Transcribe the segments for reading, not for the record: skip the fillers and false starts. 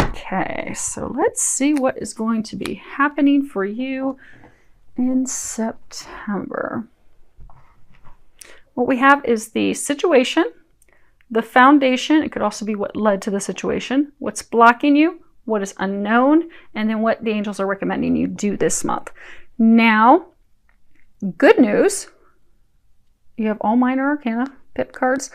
Okay, so let's see what is going to be happening for you in September. What we have is the situation, the foundation. It could also be what led to the situation, what's blocking you, what is unknown, and then what the angels are recommending you do this month. Now, good news, you have all minor arcana, pip cards.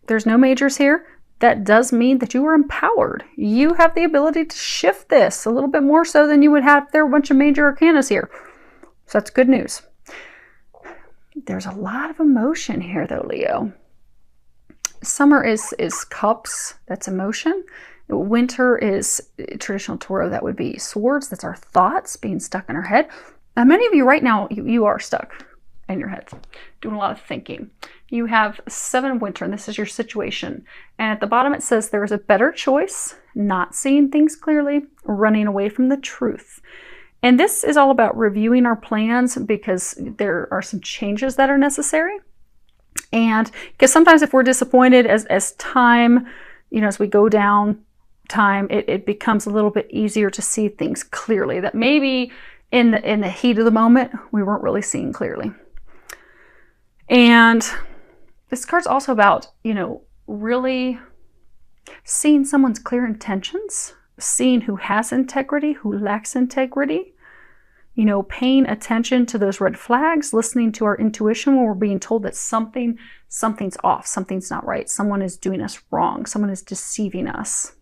There's no majors here. That does mean that you are empowered. You have the ability to shift this a little bit more so than you would have if there were a bunch of major arcanas here. So that's good news. There's a lot of emotion here though, Leo. Summer is cups, that's emotion. Winter is traditional Tauro, that would be swords, that's our thoughts being stuck in our head. Many of you right now, you are stuck in your head, doing a lot of thinking. You have 7 winter, and this is your situation. And at the bottom it says there is a better choice, not seeing things clearly, running away from the truth. And this is all about reviewing our plans because there are some changes that are necessary. And because sometimes if we're disappointed as time, as we go down time, it becomes a little bit easier to see things clearly that maybe in the heat of the moment, we weren't really seeing clearly. And this card's also about, really seeing someone's clear intentions, seeing who has integrity, who lacks integrity, paying attention to those red flags, listening to our intuition when we're being told that something's off, something's not right, someone is doing us wrong, someone is deceiving us.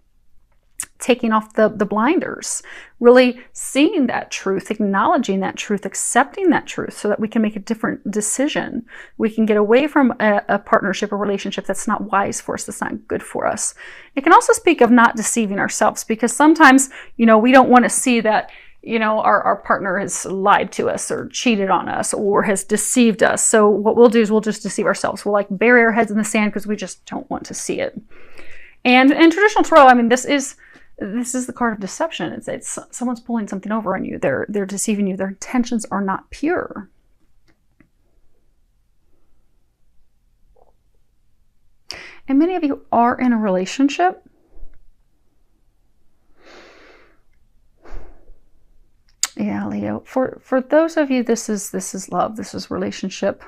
Taking off the blinders, really seeing that truth, acknowledging that truth, accepting that truth so that we can make a different decision. We can get away from a partnership or relationship that's not wise for us, that's not good for us. It can also speak of not deceiving ourselves because sometimes, we don't want to see that, our partner has lied to us or cheated on us or has deceived us. So what we'll do is we'll just deceive ourselves. We'll bury our heads in the sand because we just don't want to see it. And in traditional Tarot, this is the card of deception. It's someone's pulling something over on you. They're deceiving you. Their intentions are not pure. And many of you are in a relationship. Yeah, Leo. For those of you, this is love. This is relationship.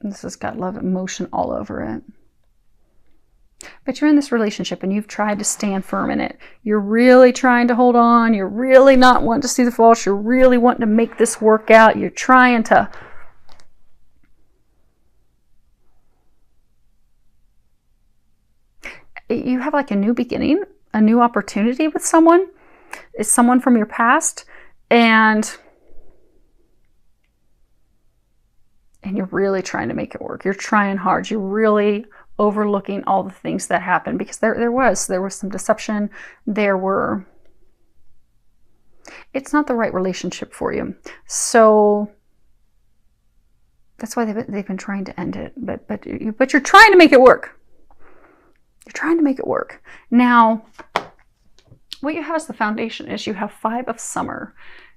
This has got love emotion all over it. But you're in this relationship and you've tried to stand firm in it. You're really trying to hold on. You're really not wanting to see the faults. You're really wanting to make this work out. You're trying to... You have a new beginning, a new opportunity with someone. It's someone from your past. And you're really trying to make it work. You're trying hard. You're really overlooking all the things that happened because there was some deception. It's not the right relationship for you. So that's why they've been trying to end it. But you're trying to make it work. You're trying to make it work. Now, what you have as the foundation is you have 5 of summer.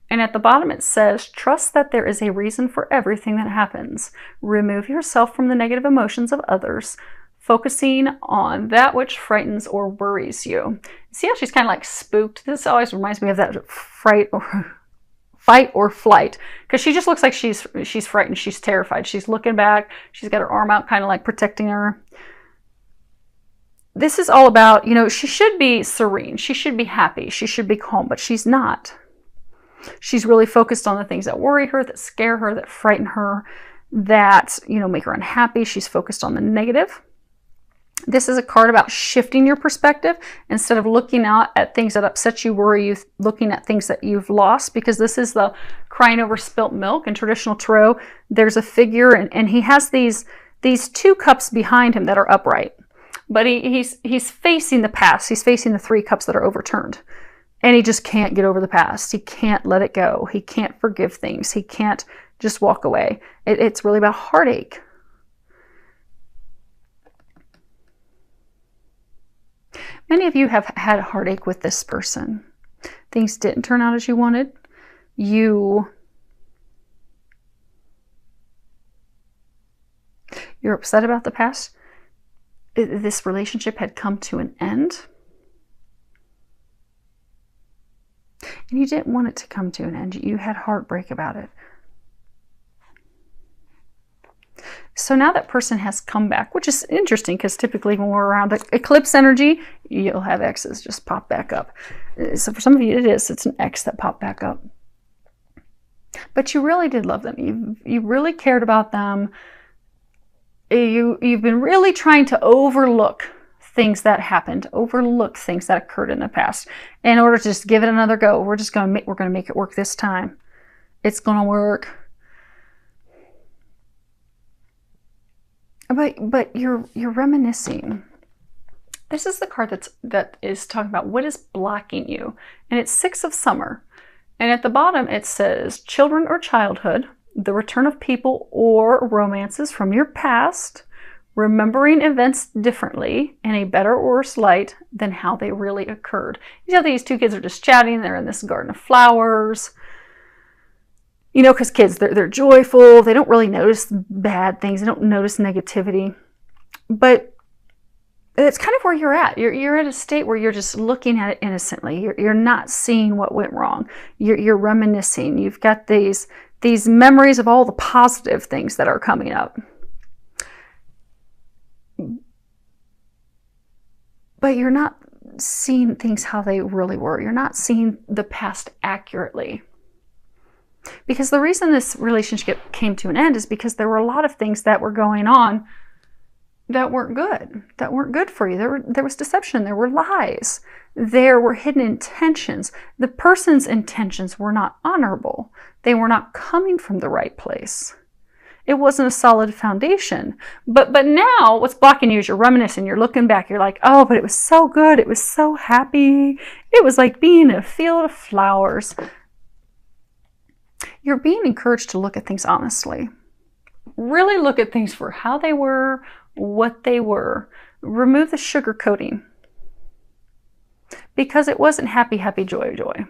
And at the bottom it says, trust that there is a reason for everything that happens. Remove yourself from the negative emotions of others, focusing on that which frightens or worries you. See how she's kind of spooked? This always reminds me of that fight or flight, because she just looks like she's frightened, she's terrified. She's looking back, she's got her arm out kind of protecting her. This is all about, she should be serene, she should be happy, she should be calm, but she's not. She's really focused on the things that worry her, that scare her, that frighten her, that, make her unhappy. She's focused on the negative. This is a card about shifting your perspective instead of looking out at things that upset you, worry you, looking at things that you've lost, because this is the crying over spilt milk. In traditional Tarot, there's a figure and he has these 2 cups behind him that are upright, but he's facing the past. He's facing the 3 cups that are overturned. And he just can't get over the past. He can't let it go. He can't forgive things. He can't just walk away. It's really about heartache. Many of you have had heartache with this person. Things didn't turn out as you wanted. You're upset about the past. This relationship had come to an end. and you didn't want it to come to an end. You had heartbreak about it. So now that person has come back, which is interesting because typically when we're around eclipse energy, you'll have exes just pop back up. So for some of you, it's an ex that popped back up. But you really did love them. You really cared about them. You've been really trying to overlook things that happened, overlook things that occurred in the past in order to just give it another go. We're going to make it work this time. It's going to work. But you're reminiscing. This is the card that is talking about what is blocking you. And it's 6 of Summer. And at the bottom it says children or childhood, the return of people or romances from your past, remembering events differently in a better or worse light than how they really occurred. You know, these 2 kids are just chatting. They're in this garden of flowers. You know, because kids, they're joyful. They don't really notice bad things. They don't notice negativity. But it's kind of where you're at. You're at a state where you're just looking at it innocently. You're not seeing what went wrong. You're reminiscing. You've got these memories of all the positive things that are coming up. But you're not seeing things how they really were. You're not seeing the past accurately. Because the reason this relationship came to an end is because there were a lot of things that were going on that weren't good for you. There was deception, there were lies, there were hidden intentions. The person's intentions were not honorable. They were not coming from the right place. It wasn't a solid foundation. But now what's blocking you is you're reminiscing, you're looking back, you're like, oh, but it was so good, it was so happy. It was like being in a field of flowers. You're being encouraged to look at things honestly. Really look at things for how they were, what they were. Remove the sugar coating. Because it wasn't happy, happy, joy, joy.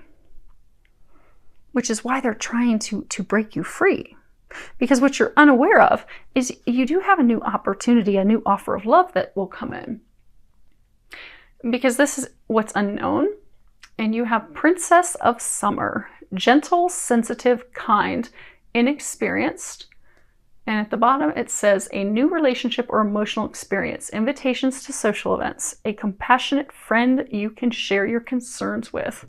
Which is why they're trying to break you free. Because what you're unaware of is you do have a new opportunity, a new offer of love that will come in. Because this is what's unknown. And you have Princess of Summer. Gentle, sensitive, kind, inexperienced. And at the bottom it says a new relationship or emotional experience, invitations to social events, a compassionate friend you can share your concerns with.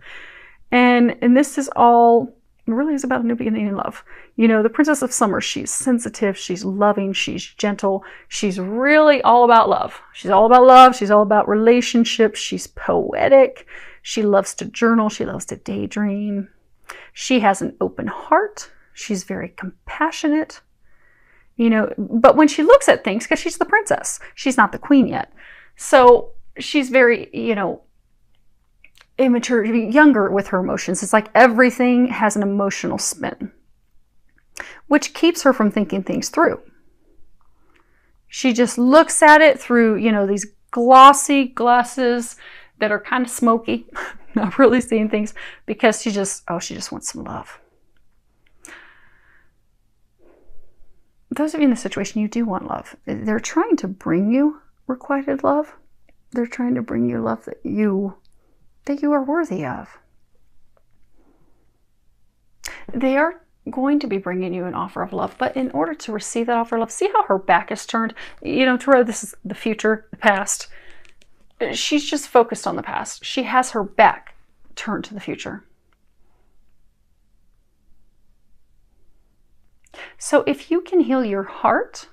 And this is all really is about a new beginning in love. You know, the Princess of Summer, she's sensitive, she's loving, she's gentle, she's really all about love. She's all about love, she's all about relationships, she's poetic, she loves to journal, she loves to daydream. She has an open heart. She's very compassionate, you know, but when she looks at things, because she's the princess, she's not the queen yet. So she's very, you know, immature, younger with her emotions. It's like everything has an emotional spin, which keeps her from thinking things through. She just looks at it through, you know, these glossy glasses that are kind of smoky, not really seeing things, because she just wants some love. Those of you in this situation, you do want love. They're trying to bring you requited love. They're trying to bring you love that you are worthy of. They are going to be bringing you an offer of love, but in order to receive that offer of love, see how her back is turned? You know, to her, this is the future, the past. She's just focused on the past. She has her back turned to the future. So if you can heal your heart,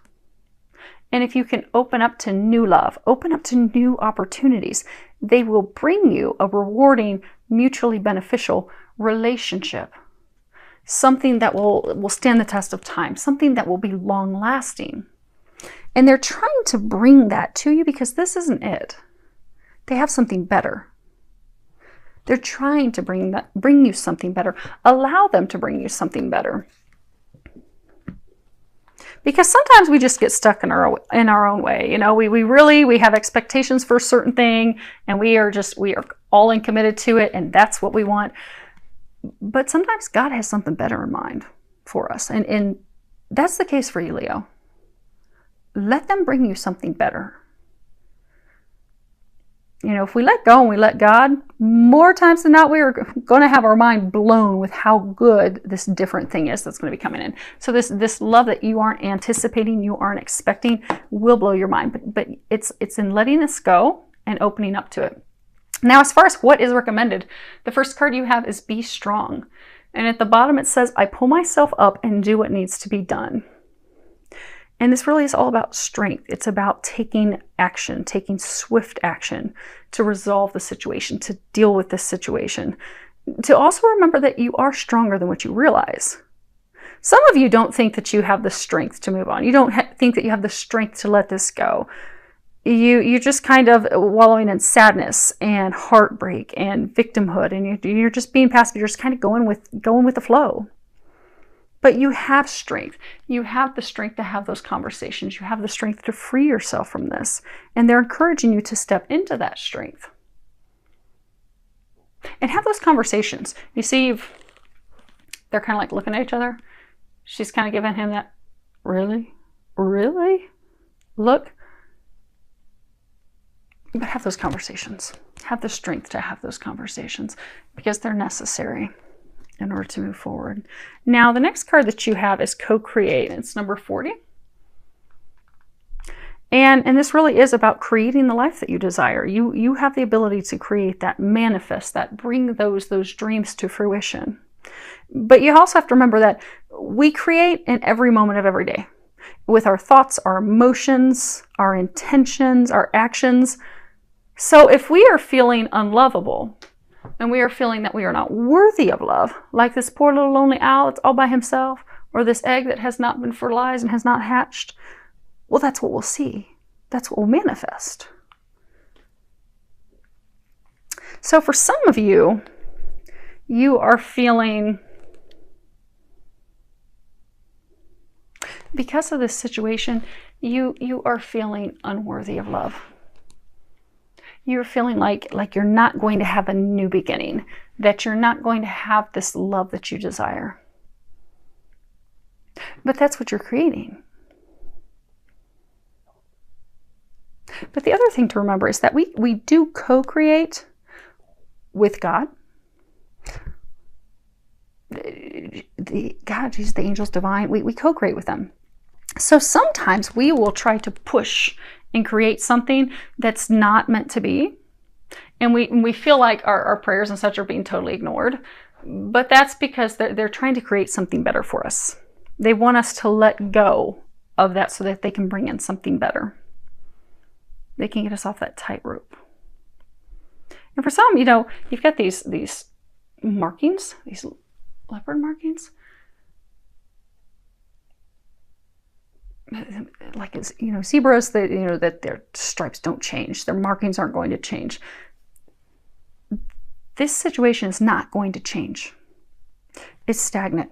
and if you can open up to new love, open up to new opportunities, they will bring you a rewarding, mutually beneficial relationship. Something that will stand the test of time, something that will be long lasting. And they're trying to bring that to you because this isn't it. They have something better. They're trying to bring you something better. Allow them to bring you something better. Because sometimes we just get stuck in our own way. You know, we have expectations for a certain thing, and we are all in committed to it, and that's what we want. But sometimes God has something better in mind for us. And that's the case for you, Leo. Let them bring you something better. if we let go and we let God, more times than not, we are going to have our mind blown with how good this different thing is that's going to be coming in. So this love that you aren't anticipating, you aren't expecting, will blow your mind. But it's in letting this go and opening up to it. Now, as far as what is recommended, the first card you have is be strong. And at the bottom it says, I pull myself up and do what needs to be done. And this really is all about strength. It's about taking action, taking swift action to resolve the situation, to deal with this situation. To also remember that you are stronger than what you realize. Some of you don't think that you have the strength to move on. You don't think that you have the strength to let this go. You're just kind of wallowing in sadness and heartbreak and victimhood, and you're just being passive. You're just kind of going with the flow. But you have strength. You have the strength to have those conversations. You have the strength to free yourself from this. And they're encouraging you to step into that strength. And have those conversations. You see, they're kind of like looking at each other. She's kind of giving him that, really? Really? Look. But have those conversations. Have the strength to have those conversations because they're necessary in order to move forward. Now, the next card that you have is co-create. It's number 40. And this really is about creating the life that you desire. You have the ability to create that, manifest that, bring those dreams to fruition. But you also have to remember that we create in every moment of every day with our thoughts, our emotions, our intentions, our actions. So if we are feeling unlovable, and we are feeling that we are not worthy of love, like this poor little lonely owl that's all by himself, or this egg that has not been fertilized and has not hatched, well, that's what we'll see. That's what will manifest. So for some of you, you are feeling, because of this situation, you are feeling unworthy of love. You're feeling like you're not going to have a new beginning, that you're not going to have this love that you desire. But that's what you're creating. But the other thing to remember is that we do co-create with God. God, Jesus, the angels, divine, we co-create with them. So sometimes we will try to push and create something that's not meant to be. And we feel like our prayers and such are being totally ignored. But that's because they're trying to create something better for us. They want us to let go of that so that they can bring in something better. They can get us off that tightrope. And for some, you've got these markings, these leopard markings. Like it's, zebras, that their stripes don't change. Their markings aren't going to change. This situation is not going to change. It's stagnant.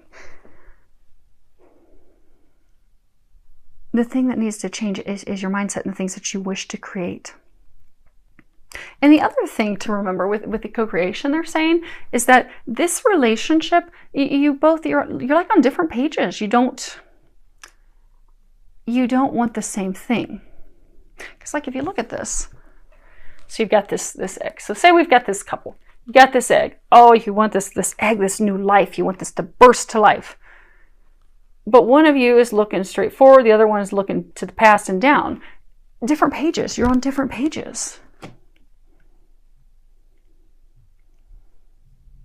The thing that needs to change is your mindset and the things that you wish to create. And the other thing to remember with the co-creation they're saying is that this relationship, you're like on different pages. You don't want the same thing. Because like if you look at this, so you've got this egg. So say we've got this couple. You got this egg. Oh, you want this egg, this new life. You want this to burst to life. But one of you is looking straight forward. The other one is looking to the past and down. Different pages. You're on different pages.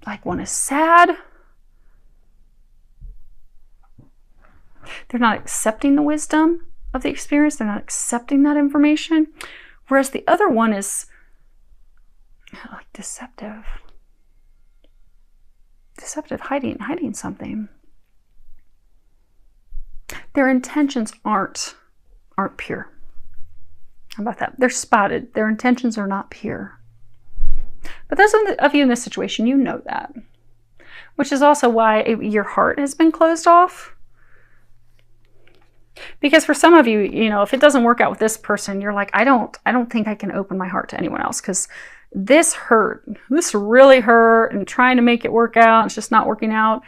Like one is sad. They're not accepting the wisdom of the experience. They're not accepting that information. Whereas the other one is like deceptive. Deceptive, hiding something. Their intentions aren't pure. How about that? They're spotted. Their intentions are not pure. But those of you in this situation, you know that. Which is also why your heart has been closed off. Because for some of you, if it doesn't work out with this person, you're like, I don't think I can open my heart to anyone else because this hurt. This really hurt, and trying to make it work out, it's just not working out.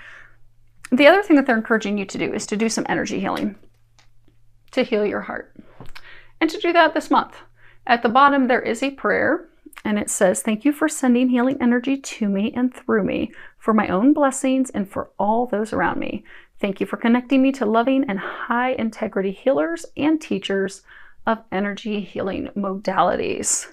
The other thing that they're encouraging you to do is to do some energy healing, to heal your heart. And to do that this month. At the bottom, there is a prayer, And it says, thank you for sending healing energy to me and through me, for my own blessings and for all those around me. Thank you for connecting me to loving and high integrity healers and teachers of energy healing modalities.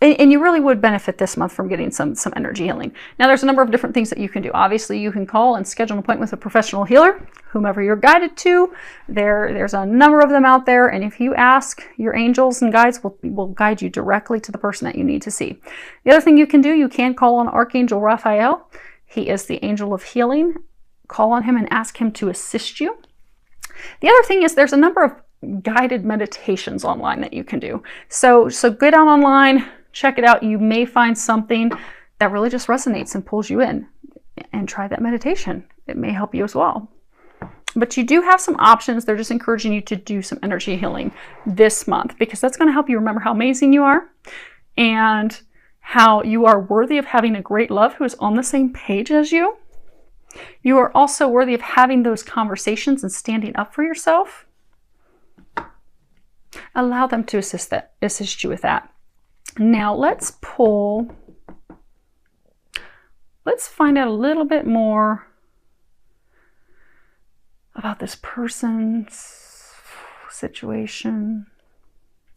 And you really would benefit this month from getting some energy healing. Now, there's a number of different things that you can do. Obviously, you can call and schedule an appointment with a professional healer, whomever you're guided to. There's a number of them out there. And if you ask, your angels and guides will guide you directly to the person that you need to see. The other thing you can do, you can call on Archangel Raphael. He is the angel of healing. Call on him and ask him to assist you. The other thing is there's a number of guided meditations online that you can do. So go down online, check it out. You may find something that really just resonates and pulls you in, and try that meditation. It may help you as well. But you do have some options. They're just encouraging you to do some energy healing this month, because that's going to help you remember how amazing you are and how you are worthy of having a great love who is on the same page as you. You are also worthy of having those conversations and standing up for yourself. Allow them to assist you with that. Now let's find out a little bit more about this person's situation.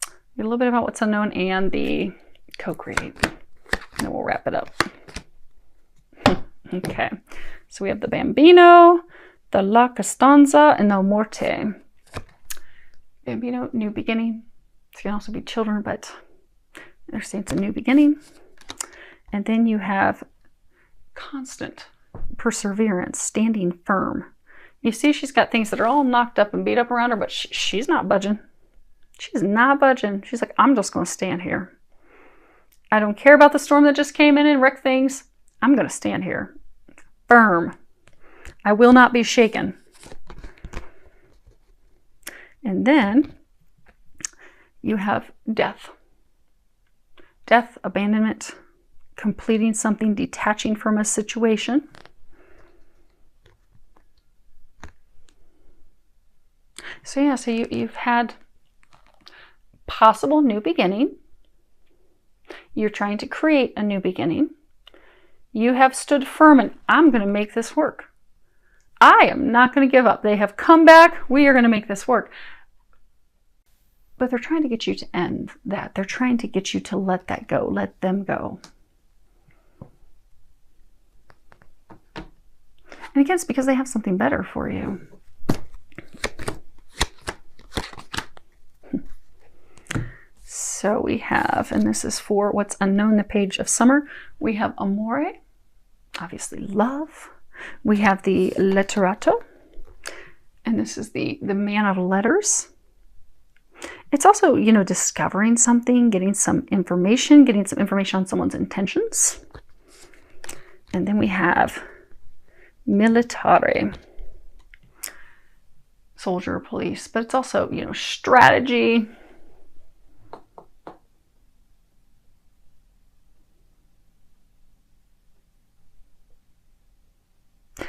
A little bit about what's unknown and the co-create. And then we'll wrap it up. Okay, so we have the Bambino, the La Costanza, and the Morte. Bambino, new beginning. This can also be children, but they're saying it's a new beginning. And then you have constant perseverance, standing firm. You see she's got things that are all knocked up and beat up around her, but she's not budging. She's not budging. She's like, I'm just going to stand here. I don't care about the storm that just came in and wrecked things. I'm going to stand here. Firm. I will not be shaken. And then you have death. Death, abandonment, completing something, detaching from a situation. So yeah, so you've had possible new beginning. You're trying to create a new beginning. You have stood firm and I'm going to make this work. I am not going to give up. They have come back. We are going to make this work. But they're trying to get you to end that. They're trying to get you to let that go. Let them go. And again, it's because they have something better for you. So we have, and this is for what's unknown, the Page of Summer. We have Amore, obviously love. We have the Letterato, and this is the man of letters. It's also, you know, discovering something, getting some information on someone's intentions. And then we have Militare, soldier, police, but it's also, you know, strategy.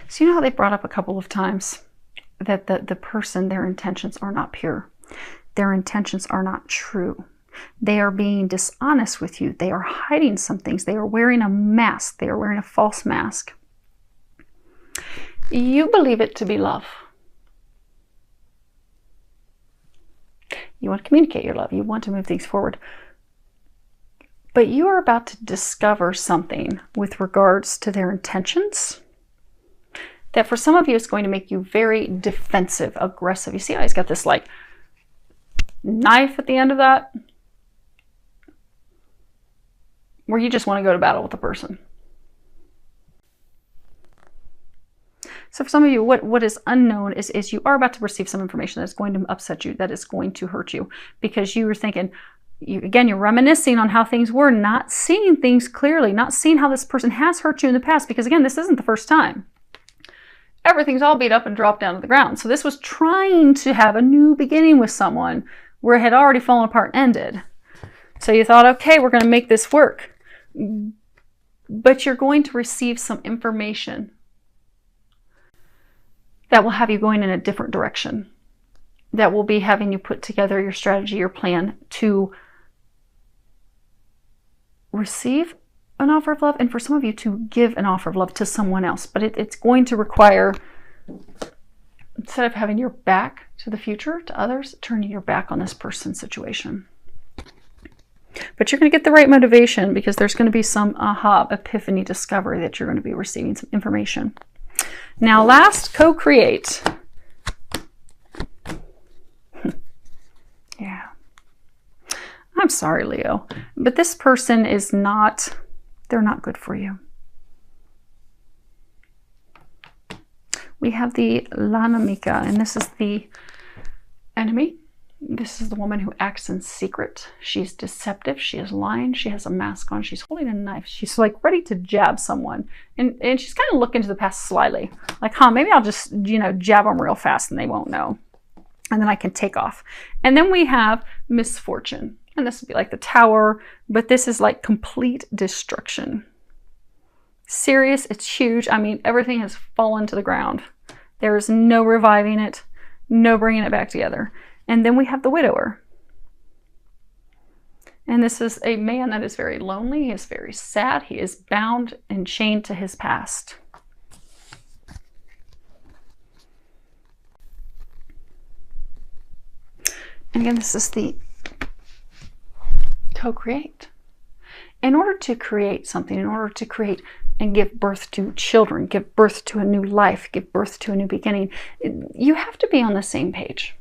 So you know how they brought up a couple of times that the person, their intentions are not pure. Their intentions are not true. They are being dishonest with you. They are hiding some things. They are wearing a mask. They are wearing a false mask. You believe it to be love. You want to communicate your love. You want to move things forward. But you are about to discover something with regards to their intentions that for some of you is going to make you very defensive, aggressive. You see how he's got this like knife at the end of that? Where you just want to go to battle with the person. So for some of you, what is unknown is you are about to receive some information that is going to upset you, that is going to hurt you, because you were thinking, you're reminiscing on how things were, not seeing things clearly, not seeing how this person has hurt you in the past, because again, this isn't the first time. Everything's all beat up and dropped down to the ground. So this was trying to have a new beginning with someone where it had already fallen apart and ended. So you thought, okay, we're going to make this work. But you're going to receive some information that will have you going in a different direction. That will be having you put together your strategy, your plan to receive an offer of love, and for some of you to give an offer of love to someone else. But it's going to require, instead of having your back to the future, to others, turning your back on this person's situation. But you're going to get the right motivation, because there's going to be some aha, epiphany, discovery that you're going to be receiving some information. Now, last, co-create. Yeah. I'm sorry, Leo, but this person is not, they're not good for you. We have the Lanamika, and this is the enemy. This is the woman who acts in secret. She's deceptive. She is lying. She has a mask on. She's holding a knife. She's like ready to jab someone. And she's kind of looking to the past slyly. Like, maybe I'll just, jab them real fast and they won't know. And then I can take off. And then we have misfortune. And this would be like the tower. But this is like complete destruction. Serious. It's huge. I mean, everything has fallen to the ground. There is no reviving it. No bringing it back together. And then we have the widower. And this is a man that is very lonely. He is very sad. He is bound and chained to his past. And again, this is the co-create. In order to create something, in order to create and give birth to children, give birth to a new life, give birth to a new beginning, you have to be on the same page.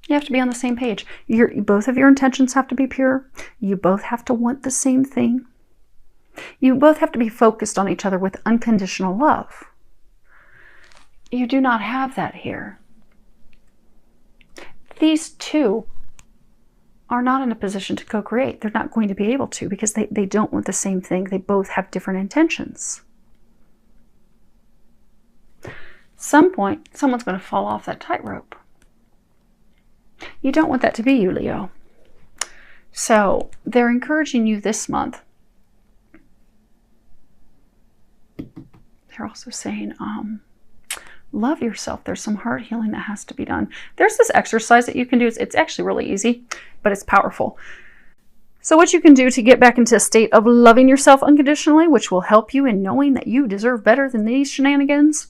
You have to be on the same page. Both of your intentions have to be pure. You both have to want the same thing. You both have to be focused on each other with unconditional love. You do not have that here. These two are not in a position to co-create. They're not going to be able to, because they don't want the same thing. They both have different intentions. Some point, someone's going to fall off that tightrope. You don't want that to be you, Leo. So they're encouraging you this month. They're also saying, love yourself. There's some heart healing that has to be done. There's this exercise that you can do. It's actually really easy, but it's powerful. So what you can do to get back into a state of loving yourself unconditionally, which will help you in knowing that you deserve better than these shenanigans,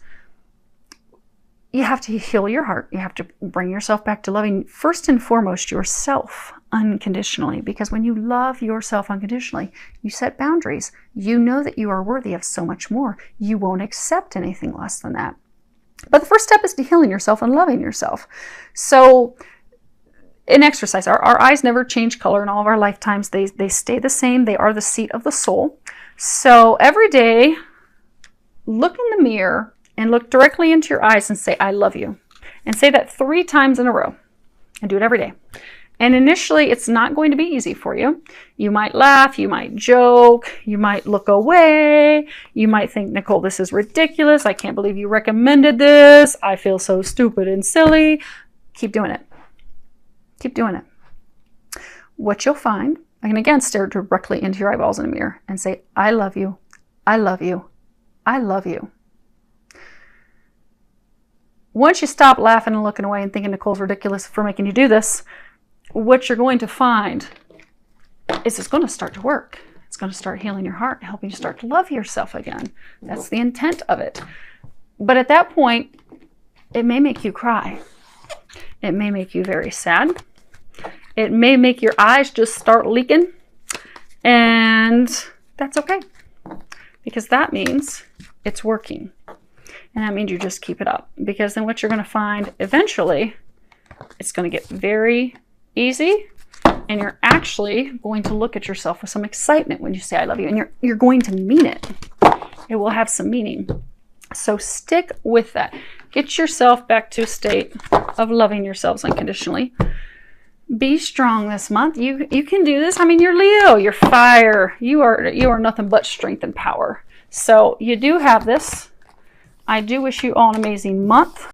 you have to heal your heart. You have to bring yourself back to loving, first and foremost, yourself unconditionally. Because when you love yourself unconditionally, you set boundaries. You know that you are worthy of so much more. You won't accept anything less than that. But the first step is to healing yourself and loving yourself. So in exercise, our eyes never change color in all of our lifetimes. They stay the same. They are the seat of the soul. So every day, look in the mirror and look directly into your eyes and say, I love you. And say that 3 times in a row. And do it every day. And initially, it's not going to be easy for you. You might laugh, you might joke, you might look away, you might think, Nicole, this is ridiculous. I can't believe you recommended this. I feel so stupid and silly. Keep doing it. Keep doing it. What you'll find, I can again stare directly into your eyeballs in a mirror and say, I love you. I love you. I love you. Once you stop laughing and looking away and thinking Nicole's ridiculous for making you do this, what you're going to find is it's going to start to work. It's going to start healing your heart, helping you start to love yourself again. That's the intent of it. But at that point, it may make you cry. It may make you very sad. It may make your eyes just start leaking. And that's okay. Because that means it's working. And that means you just keep it up. Because then what you're going to find eventually, it's going to get very easy. And you're actually going to look at yourself with some excitement when you say I love you. And you're going to mean it. It will have some meaning. So stick with that. Get yourself back to a state of loving yourselves unconditionally. Be strong this month. You can do this. I mean, you're Leo. You're fire. You are nothing but strength and power. So you do have this. I do wish you all an amazing month.